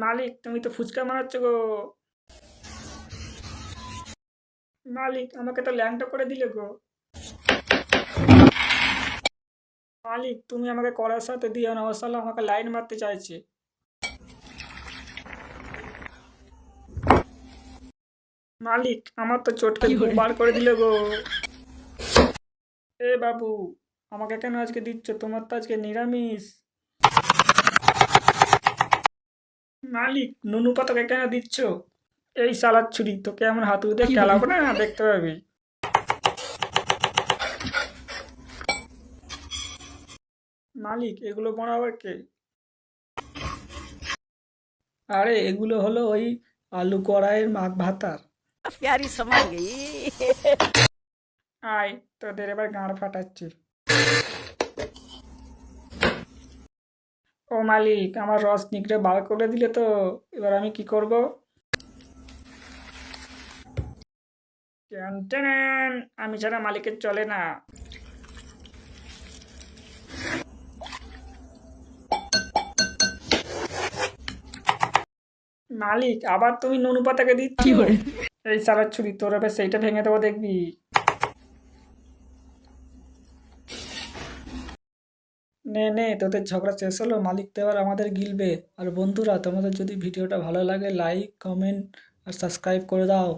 মালিক তুমি তো ফুচকা বানাচ্ছ গো। মালিক আমাকে তো ল্যাংটা করে দিলে গো। মালিক তুমি আমাকে কড়ার সাথে দিও না, ও শালা আমাকে লাইন মারতে চাইছে। মালিক আমার তো চটকে গু বার করে দিলে গো। এ বাবু, আমাকে কেন আজকে দিচ্ছ? তোমার তো আজকে নিরামিষ। মালিক নুনু পাতাকে কেন দিচ্ছ? এই সালাদ ছুরি তোকে এমন হাতুড়ি দিয়ে কেলাবো না, দেখতে পাবি। মালিক এগুলো বানাবার কে? আরে এগুলো হলো ওই আলু কড়াইয়ের মাখ ভাতার। प्यारी समझ गई। আয় তোদের এবার গাঁড় ফাটাচ্ছি। ও মালিক আমার রস নিগড়ে বার করে দিলে তো, এবার আমি কি করব? ট্যান ট্যান, আমি ছাড়া মালিকের চলে না। মালিক আবার তুমি নুনু পাতাকে দিচ্ছ? এই সালাদ ছুরি তোর এবার সেইটা ভেঙে দেবো দেখবি। নে নে তোদের ঝগড়া শেষ হলো, মালিক তো এবার আমাদের গিলবে। আর বন্ধুরা তোমাদের যদি ভিডিওটা ভালো লাগে লাইক কমেন্ট আর সাবস্ক্রাইব করে দাও।